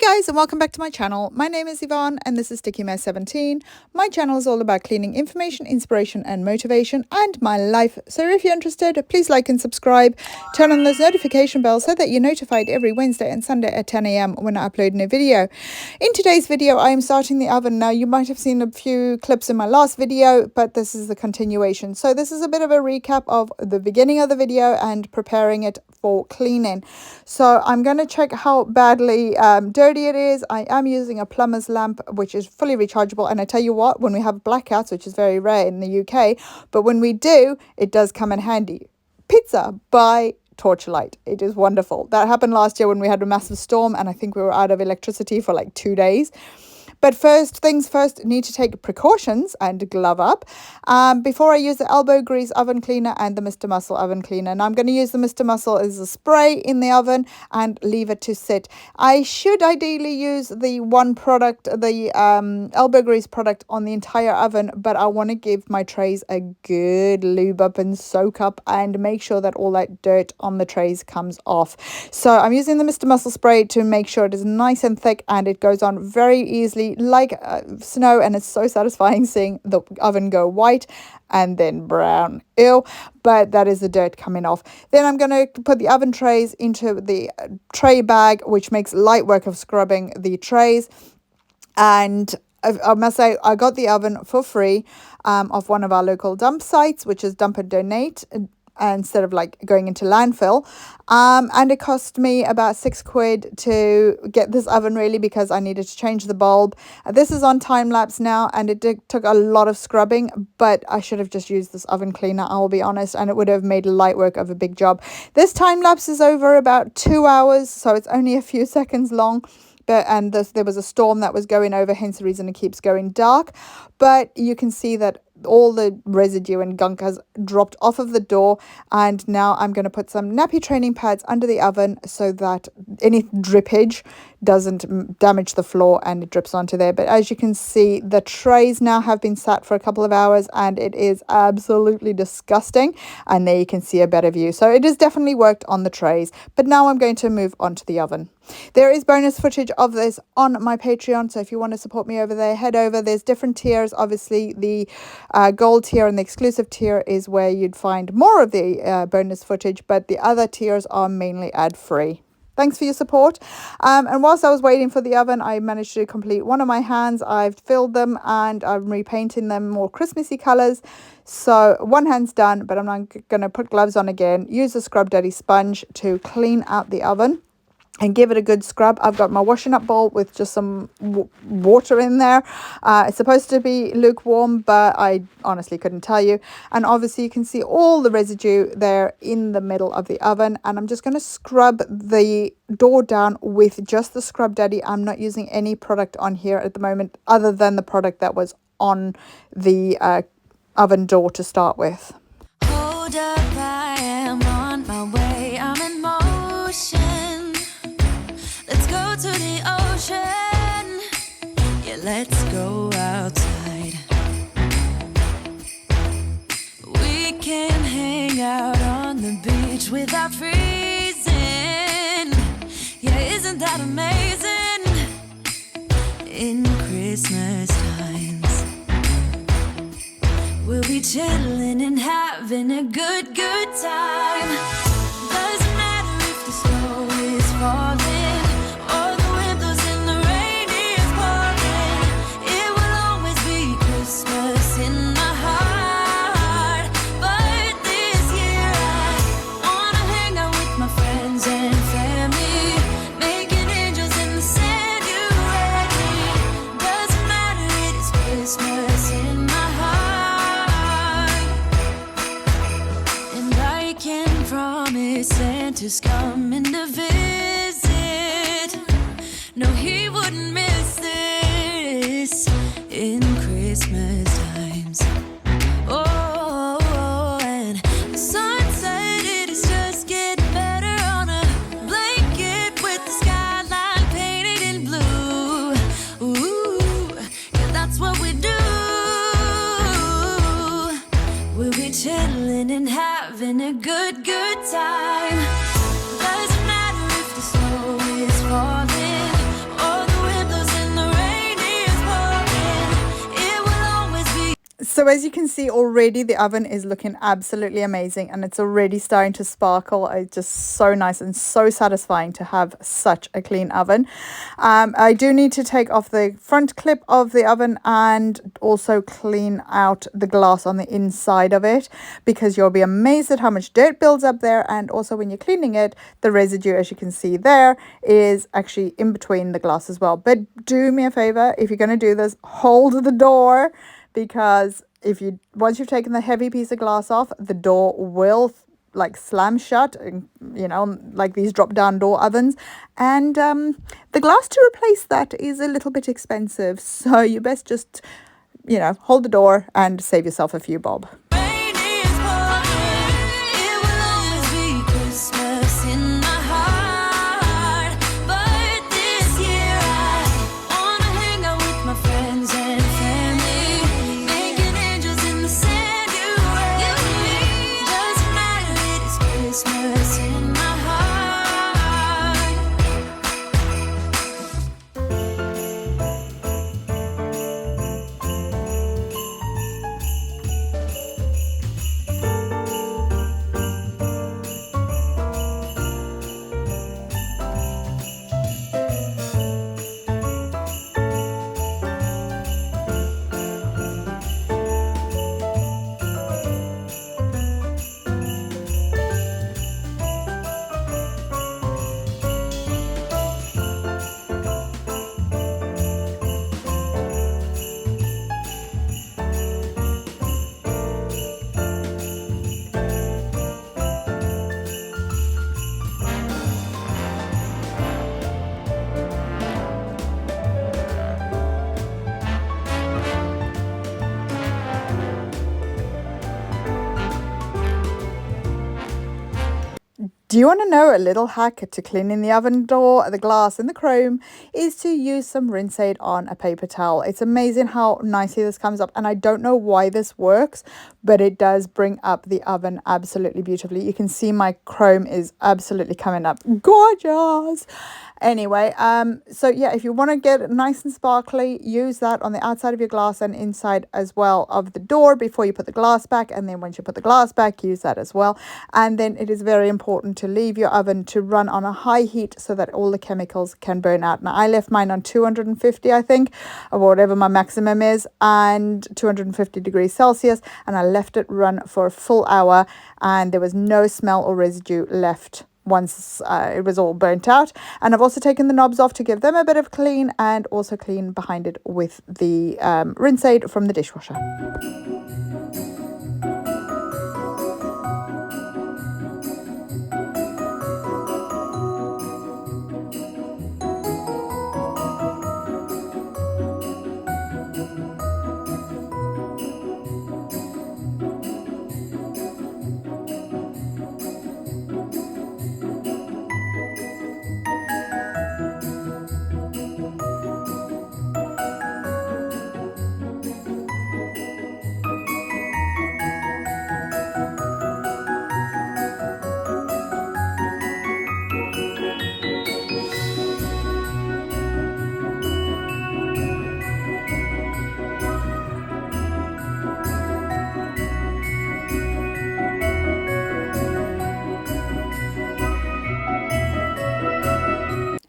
guys, and welcome back to my channel. My name is Yvonne and this is STICKYMESS17. My channel is all about cleaning information, inspiration and motivation and my life. So if you're interested, please like and subscribe. Turn on those notification bells so that you're notified every Wednesday and Sunday at 10 a.m. when I upload a new video. In today's video, I am starting the oven. Now, you might have seen a few clips in my last video, but this is the continuation. So this is a bit of a recap of the beginning of the video and preparing it for cleaning. So I'm going to check how badly dirty it is. I am using a plumber's lamp, which is fully rechargeable, and I tell you what, when we have blackouts, which is very rare in the UK, but when we do, it does come in handy. Pizza by torchlight. It is wonderful. That happened last year when we had a massive storm and I think we were out of electricity for like 2 days. But first things first, need to take precautions and glove up before I use the elbow grease oven cleaner and the Mr. Muscle oven cleaner. And I'm going to use the Mr. Muscle as a spray in the oven and leave it to sit. I should ideally use the one product, the elbow grease product on the entire oven, but I want to give my trays a good lube up and soak up and make sure that all that dirt on the trays comes off. So I'm using the Mr. Muscle spray to make sure it is nice and thick and it goes on very easily like snow, and it's so satisfying seeing the oven go white and then brown. Ew, but that is the dirt coming off. Then I'm going to put the oven trays into the tray bag, which makes light work of scrubbing the trays. And I must say, I got the oven for free off one of our local dump sites, which is Dump and Donate, instead of like going into landfill, and it cost me about £6 to get this oven, really, because I needed to change the bulb. This is on time lapse now and it took a lot of scrubbing, but I should have just used this oven cleaner, I'll be honest, and it would have made light work of a big job. This time lapse is over about 2 hours, so it's only a few seconds long. And there was a storm that was going over, hence the reason it keeps going dark. But you can see that all the residue and gunk has dropped off of the door, and now I'm going to put some nappy training pads under the oven so that any drippage doesn't damage the floor and it drips onto there. But as you can see, the trays now have been sat for a couple of hours and it is absolutely disgusting, and there you can see a better view. So it has definitely worked on the trays, but now I'm going to move on to the oven. There is bonus footage of this on my Patreon, so if you want to support me over there, head over. There's different tiers. Obviously the gold tier and the exclusive tier is where you'd find more of the bonus footage, but the other tiers are mainly ad-free. Thanks for your support. And whilst I was waiting for the oven, I managed to complete one of my hands. I've filled them and I'm repainting them more Christmassy colours. So one hand's done, but I'm not going to put gloves on again. Use a Scrub Daddy sponge to clean out the oven and give it a good scrub. I've got my washing up bowl with just some water in there. It's supposed to be lukewarm, but I honestly couldn't tell you. And obviously you can see all the residue there in the middle of the oven. And I'm just going to scrub the door down with just the Scrub Daddy. I'm not using any product on here at the moment other than the product that was on the oven door to start with. Hold up, I am on my way. I'm in motion. Let's go to the ocean. Yeah, let's go outside. We can hang out on the beach without freezing. Yeah, isn't that amazing? In Christmas times, we'll be chilling and having a good time. Doesn't matter if the snow is falling. So as you can see already, the oven is looking absolutely amazing and it's already starting to sparkle. It's just so nice and so satisfying to have such a clean oven. I do need to take off the front clip of the oven and also clean out the glass on the inside of it, because you'll be amazed at how much dirt builds up there. And also when you're cleaning it, the residue, as you can see there, is actually in between the glass as well. But do me a favor, if you're going to do this, hold the door, because if you once you've taken the heavy piece of glass off, the door will like slam shut, and you know, like these drop down door ovens, and the glass to replace that is a little bit expensive, so you best just, you know, hold the door and save yourself a few bob. Rain is pouring, it will always be Christmas in my heart. But this year I wanna hang out with my friends and family, making angels in the sanctuary. Doesn't matter, it is Christmas in my heart. Do you want to know a little hack to cleaning the oven door, the glass and the chrome, is to use some rinse aid on a paper towel. It's amazing how nicely this comes up, and I don't know why this works, but it does bring up the oven absolutely beautifully. You can see my chrome is absolutely coming up gorgeous. Anyway, so yeah, if you want to get it nice and sparkly, use that on the outside of your glass and inside as well of the door before you put the glass back, and then once you put the glass back, use that as well. And then it is very important to leave your oven to run on a high heat so that all the chemicals can burn out. Now I left mine on 250, I think, or whatever my maximum is, and 250 degrees Celsius, and I left it run for a full hour, and there was no smell or residue left once it was all burnt out. And I've also taken the knobs off to give them a bit of clean, and also clean behind it with the rinse aid from the dishwasher.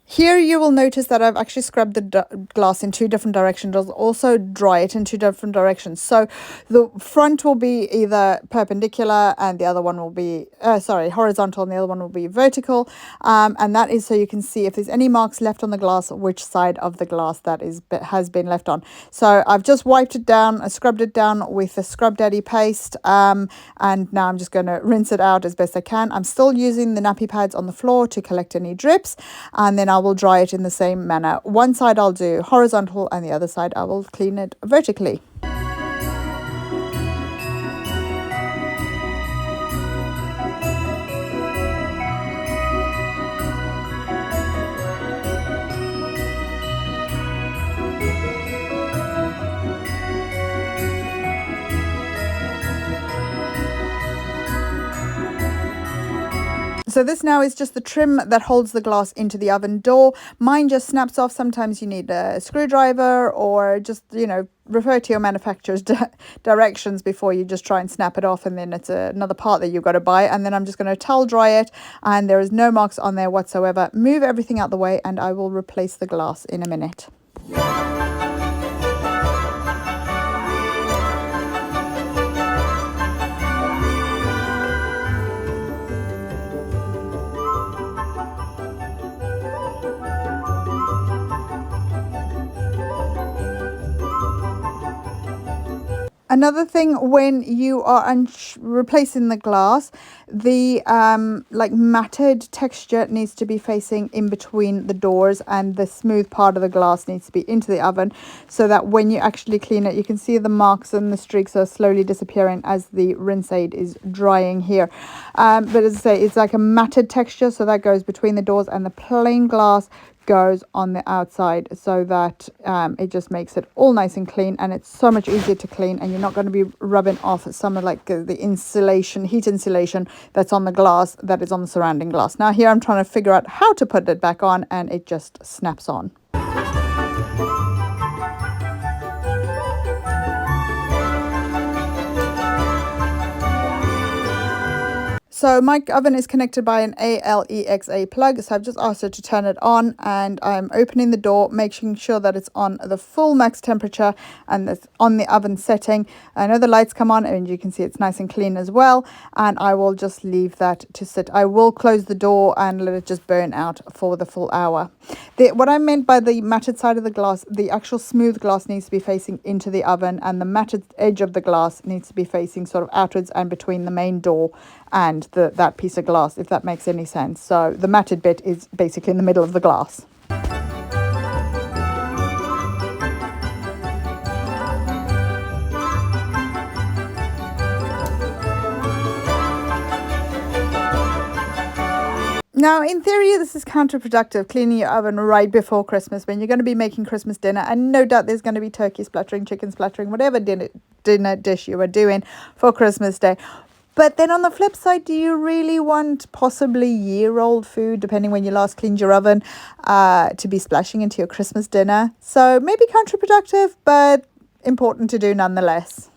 Here you will notice that I've actually scrubbed the glass in two different directions. I'll also dry it in two different directions. So the front will be either perpendicular and the other one will be, horizontal, and the other one will be vertical. And that is so you can see if there's any marks left on the glass, which side of the glass that has been left on. So I've just wiped it down, I scrubbed it down with the Scrub Daddy paste. And now I'm just going to rinse it out as best I can. I'm still using the nappy pads on the floor to collect any drips, and then I will dry it in the same manner. One side I'll do horizontal and the other side I will clean it vertically. So this now is just the trim that holds the glass into the oven door. Mine just snaps off. Sometimes you need a screwdriver, or just, you know, refer to your manufacturer's directions before you just try and snap it off, and then it's another part that you've got to buy. And then I'm just going to towel dry it, and there is no marks on there whatsoever. Move everything out the way and I will replace the glass in a minute. Another thing, when you are replacing the glass, the like matted texture needs to be facing in between the doors, and the smooth part of the glass needs to be into the oven, so that when you actually clean it, you can see the marks and the streaks are slowly disappearing as the rinse aid is drying here. But as I say, it's like a matted texture, so that goes between the doors, and the plain glass goes on the outside, so that it just makes it all nice and clean, and it's so much easier to clean, and you're not going to be rubbing off some of like the insulation, heat insulation that's on the glass that is on the surrounding glass. Now here I'm trying to figure out how to put it back on, and it just snaps on. So my oven is connected by an ALEXA plug, so I've just asked her to turn it on, and I'm opening the door, making sure that it's on the full max temperature and it's on the oven setting. I know the lights come on, and you can see it's nice and clean as well, and I will just leave that to sit. I will close the door and let it just burn out for the full hour. What I meant by the matted side of the glass, the actual smooth glass needs to be facing into the oven, and the matted edge of the glass needs to be facing sort of outwards and between the main door and that piece of glass, if that makes any sense. So the matted bit is basically in the middle of the glass. Now, in theory, this is counterproductive, cleaning your oven right before Christmas, when you're going to be making Christmas dinner, and no doubt there's going to be turkey splattering, chicken splattering, whatever dinner dish you are doing for Christmas Day. But then on the flip side, do you really want possibly year-old food, depending when you last cleaned your oven, to be splashing into your Christmas dinner? So maybe counterproductive, but important to do nonetheless.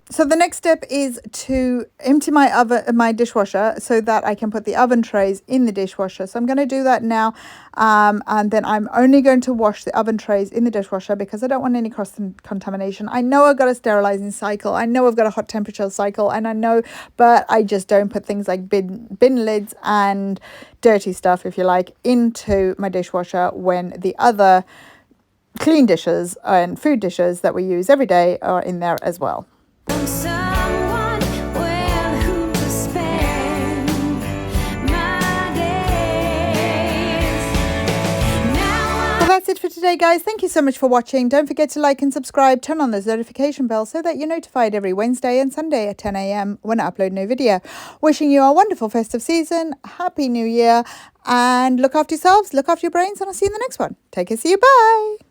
So the next step is to empty my dishwasher, so that I can put the oven trays in the dishwasher. So I'm going to do that now, and then I'm only going to wash the oven trays in the dishwasher, because I don't want any cross-contamination. I know I've got a sterilizing cycle, I know I've got a hot temperature cycle, and I know, but I just don't put things like bin lids and dirty stuff, if you like, into my dishwasher when the other clean dishes and food dishes that we use every day are in there as well. Someone with whom to spend my days. Well, that's it for today, guys. Thank you so much for watching. Don't forget to like and subscribe. Turn on those notification bells so that you're notified every Wednesday and Sunday at 10 a.m. when I upload a new video. Wishing you a wonderful festive season. Happy New Year. And look after yourselves, look after your brains, and I'll see you in the next one. Take care. See you. Bye.